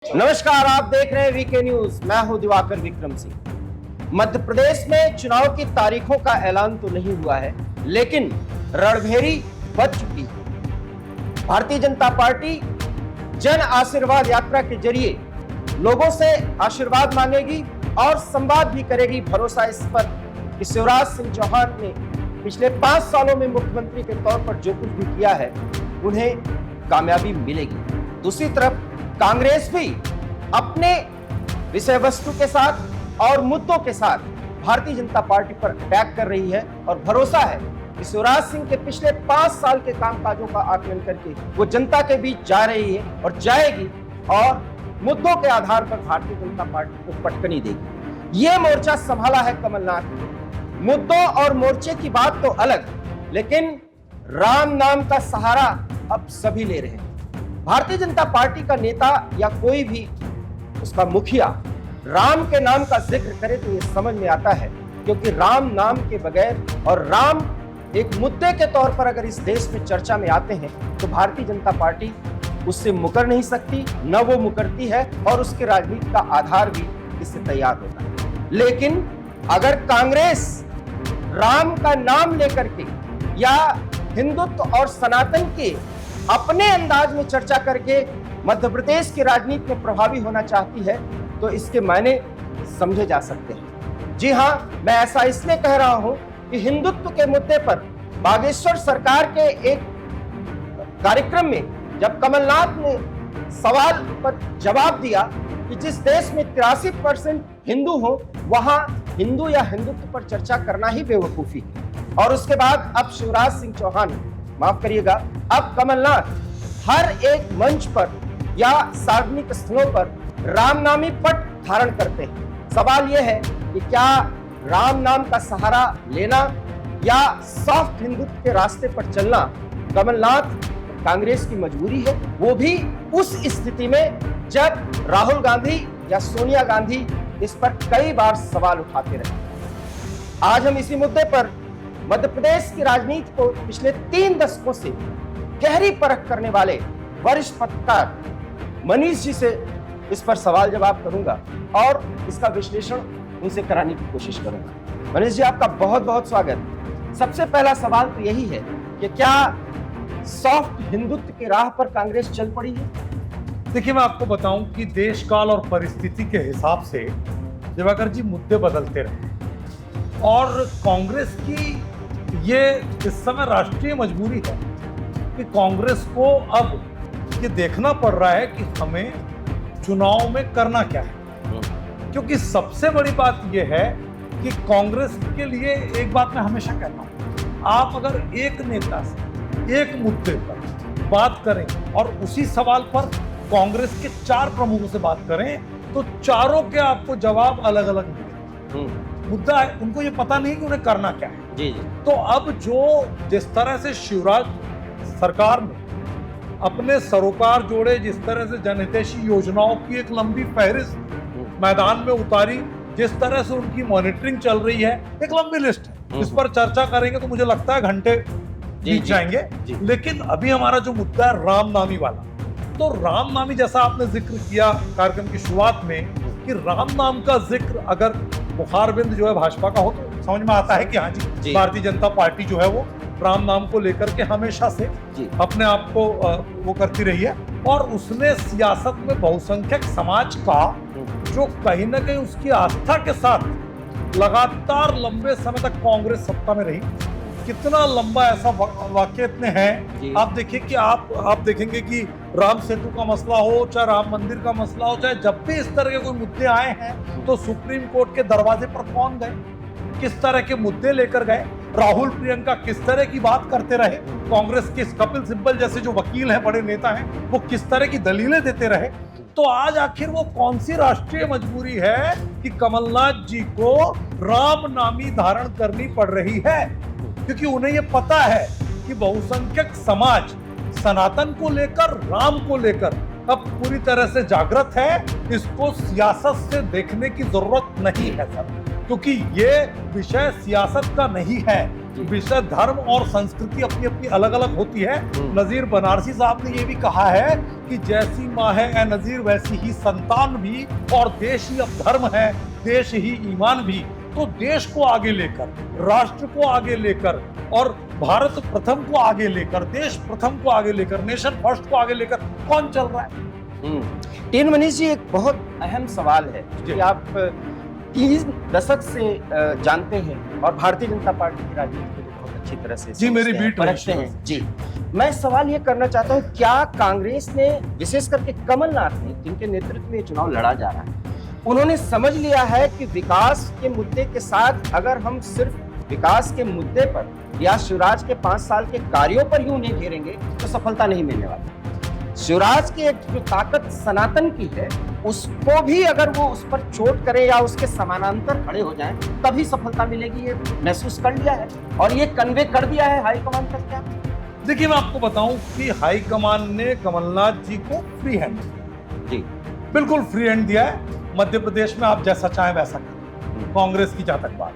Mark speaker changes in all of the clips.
Speaker 1: नमस्कार, आप देख रहे हैं वीके न्यूज। मैं हूं दिवाकर विक्रम सिंह। मध्य प्रदेश में चुनाव की तारीखों का ऐलान तो नहीं हुआ है, लेकिन रणभेरी बज चुकी है। भारतीय जनता पार्टी जन आशीर्वाद यात्रा के जरिए लोगों से आशीर्वाद मांगेगी और संवाद भी करेगी। भरोसा इस पर कि शिवराज सिंह चौहान ने पिछले 5 सालों में मुख्यमंत्री के तौर पर जो कुछ भी किया है, उन्हें कामयाबी मिलेगी। दूसरी तरफ कांग्रेस भी अपने विषय वस्तु के साथ और मुद्दों के साथ भारतीय जनता पार्टी पर अटैक कर रही है और भरोसा है कि शिवराज सिंह के पिछले 5 साल के कामकाजों का आकलन करके वो जनता के बीच जा रही है और जाएगी और मुद्दों के आधार पर भारतीय जनता पार्टी को पटकनी देगी। ये मोर्चा संभाला है कमलनाथ ने। मुद्दों और मोर्चे की बात तो अलग, लेकिन राम नाम का सहारा अब सभी ले रहे हैं। भारतीय जनता पार्टी का नेता या कोई भी उसका मुखिया राम के नाम का जिक्र करे तो ये समझ में आता है, क्योंकि राम नाम के बगैर और राम एक मुद्दे के तौर पर अगर इस देश में चर्चा में आते हैं तो भारतीय जनता पार्टी उससे मुकर नहीं सकती, न वो मुकरती है और उसके राजनीति का आधार भी इससे तैयार होता है। लेकिन अगर कांग्रेस राम का नाम लेकर के या हिंदुत्व और सनातन के अपने अंदाज में चर्चा करके मध्य प्रदेश की राजनीति में प्रभावी होना चाहती है तो इसके मायने समझे जा सकते हैं। जी हां, मैं ऐसा इसलिए कह रहा हूं कि हिंदुत्व के मुद्दे पर बागेश्वर सरकार के एक कार्यक्रम में जब कमलनाथ ने सवाल पर जवाब दिया कि जिस देश में 83% हिंदू हो वहां हिंदू या हिंदुत्व पर चर्चा करना ही बेवकूफी है। और उसके बाद अब शिवराज सिंह चौहान, माफ करिएगा, अब कमलनाथ हर एक मंच पर या सार्वजनिक स्थलों पर रामनामी पट धारण करते हैं। सवाल यह है कि क्या राम नाम का सहारा लेना या सॉफ्ट हिंदुत्व के रास्ते पर चलना कमलनाथ कांग्रेस की मजबूरी है, वो भी उस स्थिति में जब राहुल गांधी या सोनिया गांधी इस पर कई बार सवाल उठाते रहे। आज हम इसी मुद्दे पर मध्य प्रदेश की राजनीति को पिछले 3 दशकों से गहरी परख करने वाले वरिष्ठ पत्रकार मनीष जी से इस पर सवाल जवाब करूंगा और इसका विश्लेषण उनसे कराने की कोशिश करूंगा। मनीष जी, आपका बहुत बहुत स्वागत। सबसे पहला सवाल तो यही है कि क्या सॉफ्ट हिंदुत्व की राह पर कांग्रेस चल पड़ी है?
Speaker 2: देखिए, मैं आपको बताऊं कि देश काल और परिस्थिति के हिसाब से दिवाकर जी मुद्दे बदलते रहे और कांग्रेस की ये इस समय राष्ट्रीय मजबूरी है कि कांग्रेस को अब ये देखना पड़ रहा है कि हमें चुनाव में करना क्या है। क्योंकि सबसे बड़ी बात यह है कि कांग्रेस के लिए एक बात मैं हमेशा कहता हूं, आप अगर एक नेता से एक मुद्दे पर बात करें और उसी सवाल पर कांग्रेस के 4 प्रमुखों से बात करें तो चारों के आपको जवाब अलग अलग मिलेंगे। मुद्दा है, उनको ये पता नहीं कि उन्हें करना क्या है।
Speaker 1: जी।
Speaker 2: तो अब जो जिस तरह से शिवराज सरकार ने अपने सरोकार जोड़े, जिस तरह से जनहितैषी योजनाओं की एक लंबी फहरिस्त मैदान में उतारी, जिस तरह से उनकी मॉनिटरिंग चल रही है, एक लंबी लिस्ट है। इस पर चर्चा करेंगे तो मुझे लगता है घंटे बीत जाएंगे। लेकिन अभी हमारा जो मुद्दा है रामनामी वाला, तो रामनामी जैसा आपने जिक्र किया कार्यक्रम की शुरुआत में कि राम नाम का जिक्र अगर मुखारबिंद जो है भाजपा का हो तो समझ में आता है कि हाँ जी, भारतीय जनता पार्टी जो है वो राम नाम को लेकर के हमेशा से अपने आप को वो करती रही है और उसने सियासत में बहुसंख्यक समाज का जो कहीं ना कहीं उसकी आस्था के साथ लगातार लंबे समय तक कांग्रेस सत्ता में रही। कितना लंबा ऐसा वाक्य इतने हैं, आप देखिए कि आप देखेंगे कि राम सेतु का मसला हो, चाहे राम मंदिर का मसला हो, चाहे जब भी इस तरह के कोई मुद्दे आए हैं तो सुप्रीम कोर्ट के दरवाजे पर कौन गए, किस तरह के मुद्दे लेकर गए, राहुल प्रियंका किस तरह की बात करते रहे, कांग्रेस के कपिल सिब्बल जैसे जो वकील हैं, बड़े नेता हैं, वो किस तरह की दलीलें देते रहे। तो आज आखिर वो कौन सी राष्ट्रीय मजबूरी है कि कमलनाथ जी को राम नामी धारण करनी पड़ रही है, क्योंकि उन्हें ये पता है कि बहुसंख्यक समाज सनातन को लेकर, राम को लेकर अब पूरी तरह से जागृत है। इसको सियासत से देखने की जरूरत नहीं है सर, क्योंकि ये विषय सियासत का नहीं है, विषय धर्म और संस्कृति अपनी अपनी अलग अलग होती है। नजीर बनारसी साहब ने ये भी कहा है कि जैसी माँ है ए नजीर वैसी ही संतान भी, और देश ही अब धर्म है, देश ही ईमान भी। तो देश को आगे लेकर, राष्ट्र को आगे लेकर और भारत प्रथम को आगे लेकर, देश प्रथम को आगे लेकर, नेशन फर्स्ट को आगे लेकर कौन चल रहा है?
Speaker 1: टीन मनीष जी, एक बहुत अहम सवाल है कि आप 30 दशक से जानते हैं और भारतीय जनता पार्टी की राजनीति को बहुत अच्छी तरह से
Speaker 2: जी मेरी बीट
Speaker 1: परखते हैं। जी, मैं सवाल ये करना चाहता हूँ, क्या कांग्रेस ने, विशेष करके कमलनाथ ने, जिनके नेतृत्व में ये चुनाव लड़ा जा रहा है, उन्होंने समझ लिया है कि विकास के मुद्दे के साथ अगर हम सिर्फ विकास के मुद्दे पर या शिवराज के 5 साल के कार्यों पर ही उन्हें घेरेंगे तो सफलता नहीं मिलने वाली। शिवराज की एक जो ताकत सनातन की है, उसको भी अगर वो उस पर चोट करे या उसके समानांतर खड़े हो जाएं, तभी सफलता मिलेगी। ये महसूस कर लिया है और ये कन्वे कर दिया है हाईकमान तक। क्या
Speaker 2: देखिए, मैं आपको बताऊं कि हाईकमान ने कमलनाथ जी को फ्री हैंड,
Speaker 1: जी
Speaker 2: बिल्कुल फ्री हैंड दिया है। मध्य प्रदेश में आप जैसा चाहें वैसा करें, कांग्रेस की जहां तक बात।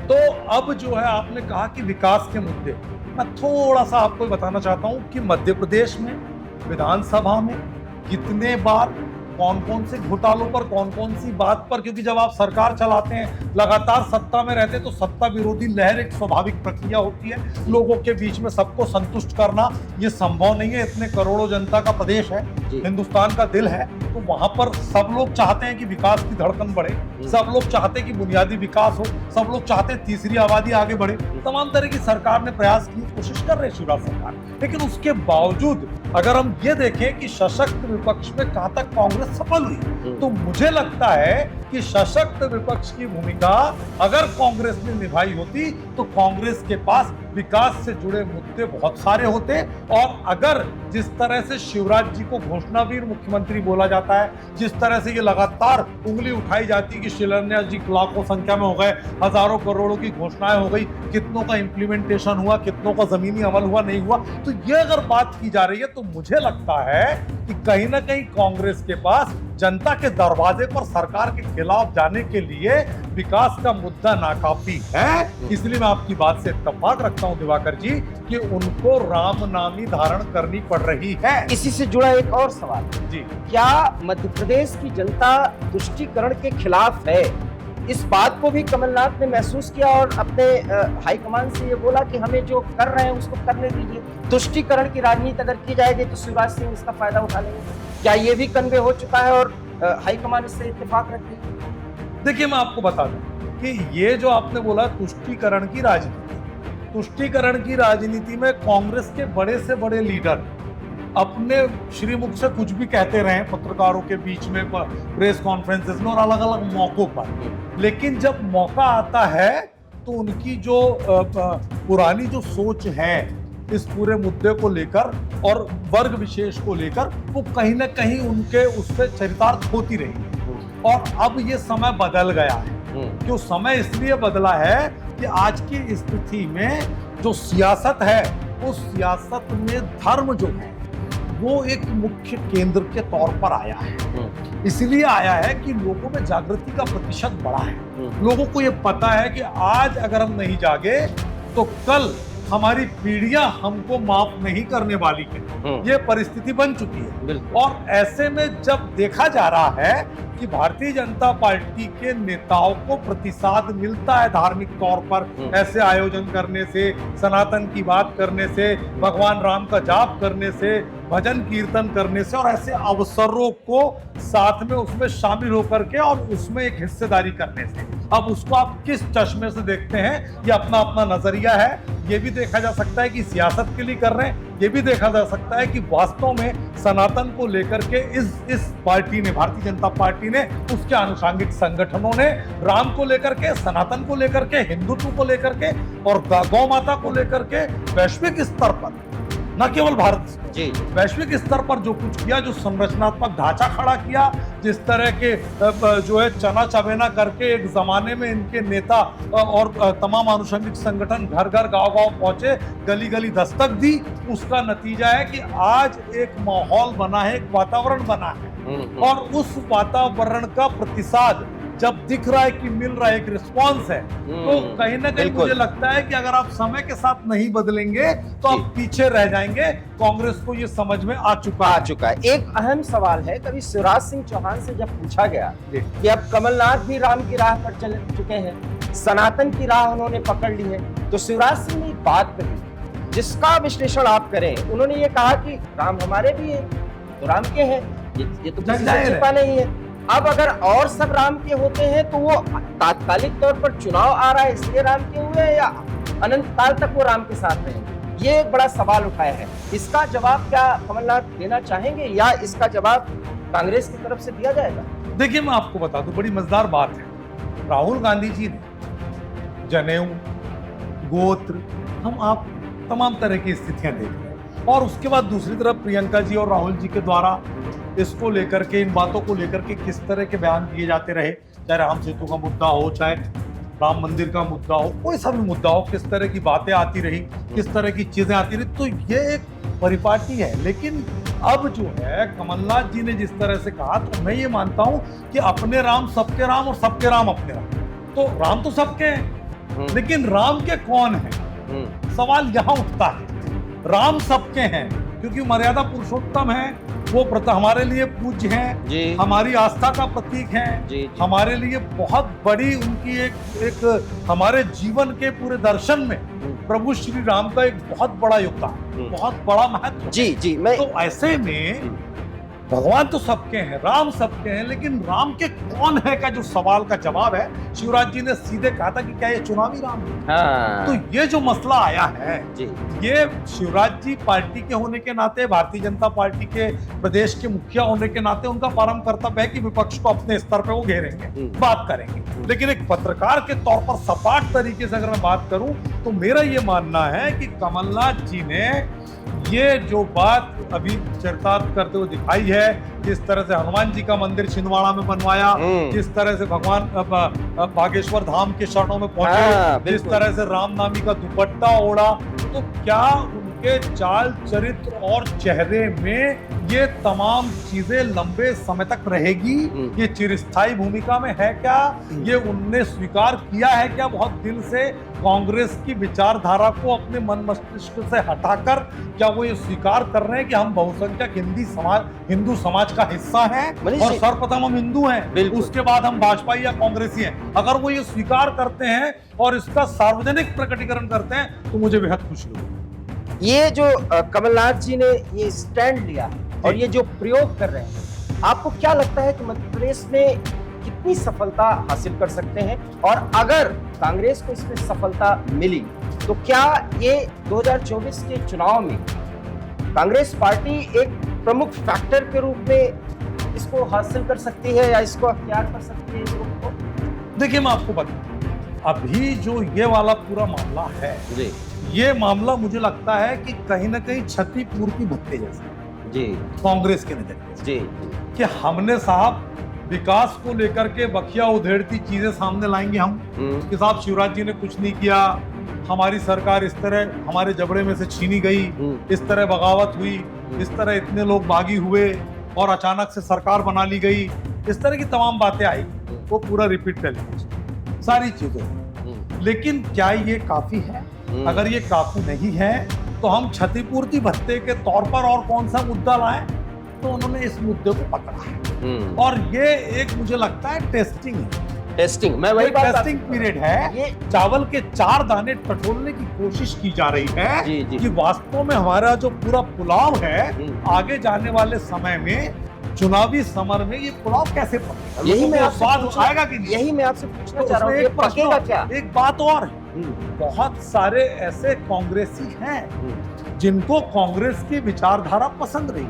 Speaker 2: तो अब जो है, आपने कहा कि विकास के मुद्दे, मैं थोड़ा सा आपको बताना चाहता हूं कि मध्य प्रदेश में विधानसभा में कितने बार कौन कौन से घोटालों पर, कौन कौन सी बात पर, क्योंकि जब आप सरकार चलाते हैं, लगातार सत्ता में रहते हैं, तो सत्ता विरोधी लहर एक स्वाभाविक प्रक्रिया होती है। लोगों के बीच में सबको संतुष्ट करना ये संभव नहीं है। इतने करोड़ों जनता का प्रदेश है, हिंदुस्तान का दिल है, तो वहां पर सब लोग चाहते हैं कि विकास की धड़कन बढ़े, सब लोग चाहते हैं कि बुनियादी विकास हो, सब लोग चाहते हैं तीसरी आबादी आगे बढ़े। तमाम तरह की सरकार ने प्रयास की, कोशिश कर रही है शिवराज सरकार, लेकिन उसके बावजूद अगर हम ये देखें कि सशक्त विपक्ष में कहां तक कांग्रेस सफल हुई, तो मुझे लगता है कि सशक्त विपक्ष की भूमिका अगर कांग्रेस ने निभाई होती तो कांग्रेस के पास विकास से जुड़े मुद्दे बहुत सारे होते। और अगर जिस तरह से शिवराज जी को घोषणावीर मुख्यमंत्री बोला जाता है, जिस तरह से ये लगातार उंगली उठाई जाती है कि शिलान्यास जी लाखों संख्या में हो गए, हजारों करोड़ों की घोषणाएं हो गई, कितनों का इंप्लीमेंटेशन हुआ, कितनों का जमीनी अमल हुआ, नहीं हुआ, तो ये अगर बात की जा रही है तो मुझे लगता है कि कहीं ना कहीं कांग्रेस के पास जनता के दरवाजे पर सरकार के खिलाफ जाने के लिए विकास का मुद्दा नाकाफी है। इसलिए मैं आपकी बात से इत्तेफाक रखता हूं दिवाकर जी कि उनको राम नामी धारण करनी पड़ रही है।
Speaker 1: इसी से जुड़ा एक और सवाल
Speaker 2: जी,
Speaker 1: क्या मध्य प्रदेश की जनता तुष्टीकरण के खिलाफ है? इस बात को भी कमलनाथ ने महसूस किया और अपने हाईकमान से ये बोला कि हमें जो कर रहे हैं उसको करने दीजिए। तुष्टीकरण की राजनीति अगर की जाएगी तो शिवराज सिंह इसका फायदा उठा लेंगे। क्या ये भी कन्वे हो चुका है और हाईकमान इससे इत्तेफाक रखती है?
Speaker 2: देखिए, मैं आपको बता दूं कि ये जो आपने बोला तुष्टीकरण की राजनीति, तुष्टीकरण की राजनीति में कांग्रेस के बड़े से बड़े लीडर अपने श्रीमुख से कुछ भी कहते रहे पत्रकारों के बीच में, प्रेस कॉन्फ्रेंसेस में और अलग अलग मौकों पर, लेकिन जब मौका आता है तो उनकी जो पुरानी जो सोच है इस पूरे मुद्दे को लेकर और वर्ग विशेष को लेकर, वो कहीं ना कहीं उनके उससे चरितार्थ होती रही। और अब ये समय बदल गया है। क्यों समय इसलिए बदला है कि आज की स्थिति में जो सियासत है, उस सियासत में धर्म जो है वो एक मुख्य केंद्र के तौर पर आया है। इसलिए आया है कि लोगों में जागृति का प्रतिशत बढ़ा है। लोगों को ये पता है कि आज अगर हम नहीं जागे तो कल हमारी पीढ़ियां हमको माफ नहीं करने वाली है। ये परिस्थिति बन चुकी है। और ऐसे में जब देखा जा रहा है कि भारतीय जनता पार्टी के नेताओं को प्रतिसाद मिलता है धार्मिक तौर पर, ऐसे आयोजन करने से, सनातन की बात करने से, भगवान राम का जाप करने से, भजन कीर्तन करने से और ऐसे अवसरों को साथ में उसमें शामिल होकर के और उसमें एक हिस्सेदारी करने से, अब उसको आप किस चश्मे से देखते हैं, ये अपना अपना नजरिया है। ये भी देखा जा सकता है कि सियासत के लिए कर रहे हैं, ये भी देखा जा सकता है कि वास्तव में सनातन को लेकर के इस पार्टी ने, भारतीय जनता पार्टी ने, उसके आनुषंगिक संगठनों ने राम को लेकर के, सनातन को लेकर के, हिंदुत्व को लेकर के और गौ माता को लेकर के वैश्विक स्तर पर, न केवल भारत जी, वैश्विक स्तर पर जो कुछ किया, जो संरचनात्मक ढांचा खड़ा किया, जिस तरह के जो है चना चबेना करके एक जमाने में इनके नेता और तमाम आनुषंगिक संगठन घर घर गांव गांव पहुंचे, गली गली दस्तक दी, उसका नतीजा है कि आज एक माहौल बना है, एक वातावरण बना है। और उस वातावरण का प्रतिसाद जब दिख रहा है कि मिल रहा है, एक रिस्पॉन्स है, तो कहीं ना कहीं
Speaker 1: बिल्कुल।
Speaker 2: मुझे लगता है कि अगर आप समय के साथ नहीं बदलेंगे तो आप पीछे रह जाएंगे। कांग्रेस को ये समझ में आ चुका
Speaker 1: है। एक अहम सवाल है, कभी शिवराज सिंह चौहान से जब पूछा गया
Speaker 2: जी।
Speaker 1: कि अब कमलनाथ भी राम की राह पर चल चुके हैं, सनातन की राह उन्होंने पकड़ ली है, तो शिवराज सिंह ने एक बात कही जिसका विश्लेषण आप करें। उन्होंने ये कहा कि राम हमारे भी हैं, तो राम के हैं, ये तो किसी से छिपा नहीं है। अब अगर और सब राम के होते हैं तो वो तात्कालिक तौर पर चुनाव आ रहा है इसलिए राम के हुए हैं, या अनंत काल तक वो राम के साथ रहेंगे? ये एक बड़ा सवाल उठाया है। इसका जवाब क्या कमलनाथ देना चाहेंगे, या इसका जवाब कांग्रेस की तरफ से दिया जाएगा?
Speaker 2: देखिए, मैं आपको बता दूं, बड़ी मजेदार बात है। राहुल गांधी जी ने जनेऊ, गोत्र, हम आप तमाम तरह की स्थितियां देख रहे हैं, और उसके बाद दूसरी तरफ प्रियंका जी और राहुल जी के द्वारा इसको लेकर के, इन बातों को लेकर के किस तरह के बयान दिए जाते रहे, चाहे राम सेतु का मुद्दा हो, चाहे राम मंदिर का मुद्दा हो, कोई सा भी मुद्दा हो, किस तरह की बातें आती रही, किस तरह की चीजें आती रही, तो ये एक परिपाटी है। लेकिन अब जो है कमलनाथ जी ने जिस तरह से कहा, तो मैं ये मानता हूं कि अपने राम सबके राम और सबके राम अपने राम। तो राम तो सबके हैं, लेकिन राम के कौन है, सवाल यहां उठता है। राम सबके हैं क्योंकि मर्यादा पुरुषोत्तम है, वो हमारे लिए पूज्य हैं, हमारी आस्था का प्रतीक हैं, हमारे लिए बहुत बड़ी उनकी एक हमारे जीवन के पूरे दर्शन में प्रभु श्री राम का एक बहुत बड़ा योगदान, बहुत बड़ा महत्व। तो ऐसे में भगवान तो सबके हैं, राम सबके हैं, लेकिन राम के कौन है का जो सवाल का जवाब है, शिवराज जी ने सीधे कहा था कि क्या ये चुनावी राम है?
Speaker 1: हाँ।
Speaker 2: तो ये जो मसला आया है, ये शिवराज जी पार्टी के होने के नाते, भारतीय जनता पार्टी के प्रदेश के मुखिया होने के नाते, उनका परम कर्तव्य है कि विपक्ष को अपने स्तर पे वो घेरेंगे, बात करेंगे। लेकिन एक पत्रकार के तौर पर सपाट तरीके से अगर मैं बात करूं, तो मेरा ये मानना है कि कमलनाथ जी ने ये जो बात अभी चरितार्थ करते हुए दिखाई है, जिस तरह से हनुमान जी का मंदिर छिंदवाड़ा में बनवाया, जिस तरह से भगवान बागेश्वर धाम के शरणों में पहुंचे, जिस तरह से राम नामी का दुपट्टा ओढ़ा, तो क्या उनके चाल चरित्र और चेहरे में ये तमाम चीजें लंबे समय तक रहेगी? ये चिरस्थायी भूमिका में है क्या? ये उनने स्वीकार किया है क्या बहुत दिल से कांग्रेस की विचारधारा को अपने मन मस्तिष्क से हटाकर? क्या वो ये स्वीकार कर रहे हैं कि हम बहुसंख्यक हिंदू समाज का हिस्सा हैं और सर्वप्रथम हम हिंदू हैं, उसके बाद हम भाजपा या कांग्रेसी हैं? अगर वो ये स्वीकार करते हैं और इसका सार्वजनिक प्रकटीकरण करते हैं तो मुझे बेहद खुशी होगी।
Speaker 1: ये जो कमलनाथ जी ने ये स्टैंड लिया और ये जो प्रयोग कर रहे हैं, आपको क्या लगता है कि मध्य प्रदेश में कितनी सफलता हासिल कर सकते हैं? और अगर कांग्रेस को इसमें सफलता मिली तो क्या ये 2024 के चुनाव में कांग्रेस पार्टी एक प्रमुख फैक्टर के रूप में इसको हासिल कर सकती है, या इसको अख्तियार कर सकती है इस रूप को?
Speaker 2: देखिए, मैं आपको बताऊं, अभी जो ये वाला पूरा मामला है, ये मामला मुझे लगता है कि कहीं ना कहीं क्षतिपूर्ति भत्ते जैसा कांग्रेस के नजरिए कि हमने साहब विकास को लेकर के बखिया उधेड़ती चीजें सामने लाएंगे हम कि साहब शिवराज जी ने कुछ नहीं किया, हमारी सरकार इस तरह हमारे जबड़े में से छीनी गई, इस तरह बगावत हुई, इस तरह इतने लोग बागी हुए और अचानक से सरकार बना ली गई, इस तरह की तमाम बातें आई, वो पूरा रिपीट कर लेंगे सारी चीजें। लेकिन क्या ये काफी है? अगर ये काफी नहीं है तो हम क्षतिपूर्ति भत्ते के तौर पर और कौन सा मुद्दा लाएं? तो उन्होंने इस मुद्दे को पकड़ा है और ये एक मुझे लगता है टेस्टिंग मैं वही टेस्टिंग पीरियड है। ये चावल के 4 दाने टटोलने की कोशिश की जा रही है कि वास्तव में हमारा जो पूरा पुलाव है आगे जाने वाले समय में चुनावी समर में ये पुलाव कैसे पकेगा,
Speaker 1: यही मैं
Speaker 2: स्वाद आएगा कि नहीं?
Speaker 1: यही मैं आपसे पूछना चाह रहा हूं, ये पकेगा क्या?
Speaker 2: एक बात और है, बहुत सारे ऐसे कांग्रेसी हैं जिनको कांग्रेस की विचारधारा पसंद रही,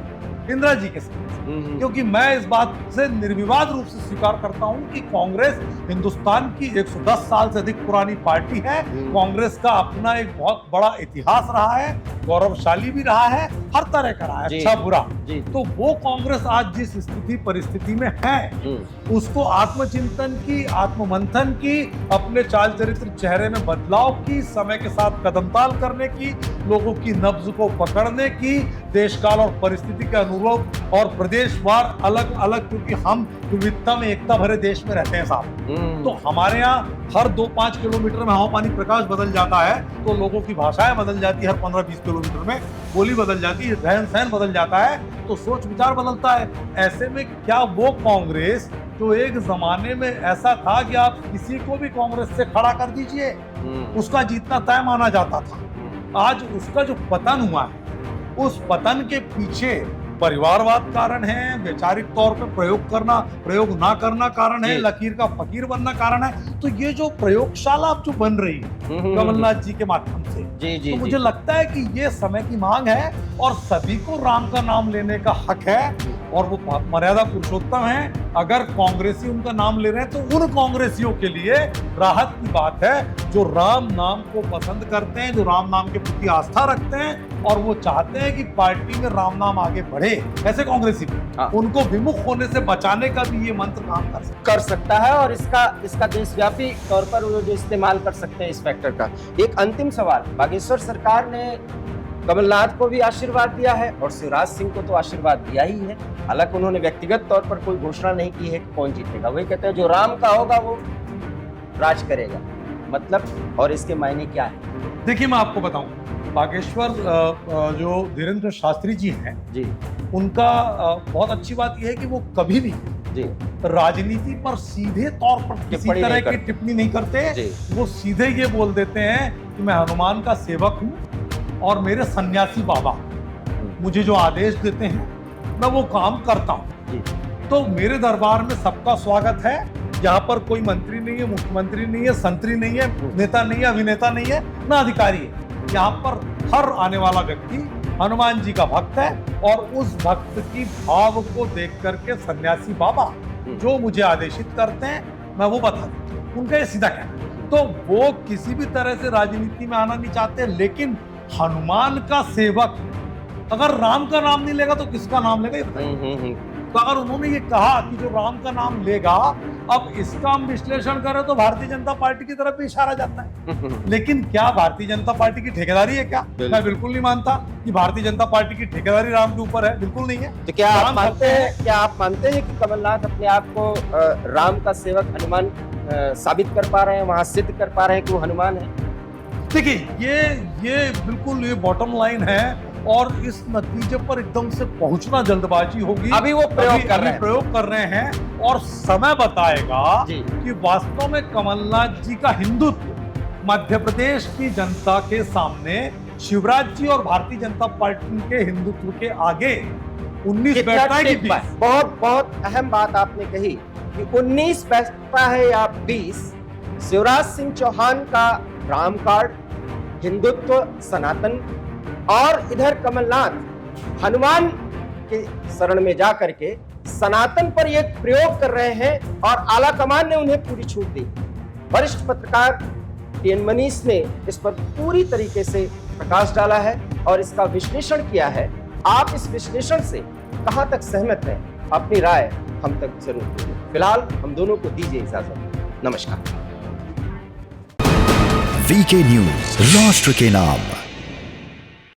Speaker 2: इंदिरा जी के साथ, क्योंकि मैं इस बात से निर्विवाद रूप से स्वीकार करता हूं कि कांग्रेस हिंदुस्तान की 110 साल से अधिक पुरानी पार्टी है। कांग्रेस का अपना एक बहुत बड़ा इतिहास रहा है, गौरवशाली भी रहा है, हर तरह का रहा है, अच्छा बुरा। तो वो कांग्रेस आज जिस स्थिति परिस्थिति में है, उसको आत्मचिंतन की, आत्ममंथन की, अपने चाल चरित्र चेहरे में बदलाव की, समय के साथ कदमताल करने की, लोगों की नब्ज को पकड़ने की, देश काल और परिस्थिति के अनुरूप और प्रदेशवार अलग अलग, क्योंकि हम विविधता में एकता भरे देश में रहते हैं साहब। तो हमारे यहाँ हर 2-5 किलोमीटर में हवा पानी प्रकाश बदल जाता है, तो लोगों की भाषाएं बदल जाती है, हर 15-20 किलोमीटर में बोली बदल जाती है, रहन सहन बदल जाता है, तो सोच विचार बदलता है। ऐसे में क्या वो कांग्रेस जो एक जमाने में ऐसा था कि आप किसी को भी कांग्रेस से खड़ा कर दीजिए उसका जीतना तय माना जाता था, आज उसका जो पतन हुआ है, उस पतन के पीछे परिवारवाद कारण है, वैचारिक तौर पे प्रयोग ना करना कारण है, लकीर का फकीर बनना कारण है। तो ये जो प्रयोगशाला अब जो बन रही है कमलनाथ जी के माध्यम से, तो मुझे लगता है कि ये समय की मांग है और सभी को राम का नाम लेने का हक है, और वो मर्यादा पुरुषोत्तम है। अगर कांग्रेसी उनका नाम ले रहे हैं तो उन कांग्रेसियों के लिए राहत की बात है जो राम नाम को पसंद करते हैं, जो राम नाम के प्रति आस्था रखते हैं और वो चाहते हैं कि पार्टी में राम नाम आगे बढ़े। ऐसे कांग्रेसी उनको विमुख होने से बचाने का भी ये मंत्र काम कर
Speaker 1: सकता है और इसका देशव्यापी तौर पर वो जो इस्तेमाल कर सकते हैं इस फैक्टर का। एक अंतिम सवाल, बागेश्वर सरकार ने कमलनाथ को भी आशीर्वाद दिया है और शिवराज सिंह को तो आशीर्वाद दिया ही है, हालांकि उन्होंने व्यक्तिगत तौर पर कोई घोषणा नहीं की है कि कौन जीतेगा। वही कहते हैं जो राम का होगा वो राज करेगा, मतलब और इसके मायने क्या है?
Speaker 2: देखिए मैं आपको बताऊं, बागेश्वर जो धीरेन्द्र शास्त्री जी हैं जी, उनका बहुत अच्छी बात यह है कि वो कभी भी जी राजनीति पर सीधे तौर पर किसी तरह की टिप्पणी नहीं करते। वो सीधे ये बोल देते हैं कि मैं हनुमान का सेवक हूँ और मेरे सन्यासी बाबा मुझे जो आदेश देते हैं मैं वो काम करता हूँ। तो मेरे दरबार में सबका स्वागत है, यहाँ पर कोई मंत्री नहीं है, मुख्यमंत्री नहीं है, संतरी नहीं है, नेता नहीं है, अभिनेता नहीं है, ना अधिकारी है। यहाँ पर हर आने वाला व्यक्ति हनुमान जी का भक्त है और उस भक्त की भाव को देख करके सन्यासी बाबा जो मुझे आदेशित करते हैं मैं वो बता देता हूँ, उनका ये सीधा कहना। तो वो किसी भी तरह से राजनीति में आना नहीं चाहते, लेकिन हनुमान का सेवक अगर राम का नाम नहीं लेगा तो किसका नाम लेगा ये बताइए। तो अगर उन्होंने ये कहा कि जो राम का नाम लेगा, अब इसका हम विश्लेषण करें तो भारतीय जनता पार्टी की तरफ भी इशारा जाता है। लेकिन क्या भारतीय जनता पार्टी की ठेकेदारी है क्या? मैं बिल्कुल नहीं मानता कि भारतीय जनता पार्टी की ठेकेदारी राम के ऊपर है, बिल्कुल नहीं है।
Speaker 1: तो क्या आप मानते हैं कि कमलनाथ अपने आप को राम का सेवक हनुमान साबित कर पा रहे हैं, वहां सिद्ध कर पा रहे हैं कि वो हनुमान है?
Speaker 2: देखिए ये बिल्कुल ये बॉटम लाइन है और इस नतीजे पर एकदम से पहुंचना जल्दबाजी होगी।
Speaker 1: अभी वो
Speaker 2: प्रयोग कर रहे हैं और समय बताएगा कि वास्तव में कमलनाथ जी का हिंदुत्व मध्य प्रदेश की जनता के सामने शिवराज जी और भारतीय जनता पार्टी के हिंदुत्व के आगे 19 बैठता है कि 20?
Speaker 1: बहुत अहम बात आपने कही कि 19 बैठता है या 20। शिवराज सिंह चौहान का राम कार्ड, हिंदुत्व, सनातन, और इधर कमलनाथ हनुमान के शरण में जाकर के सनातन पर एक प्रयोग कर रहे हैं और आला कमान ने उन्हें पूरी छूट दी। वरिष्ठ पत्रकार टीएन मनीष ने इस पर पूरी तरीके से प्रकाश डाला है और इसका विश्लेषण किया है। आप इस विश्लेषण से कहां तक सहमत हैं? अपनी राय हम तक जरूर दीजिए। फिलहाल हम दोनों को दीजिए इजाजत। नमस्कार।
Speaker 3: वीके न्यूज, राष्ट्र के नाम।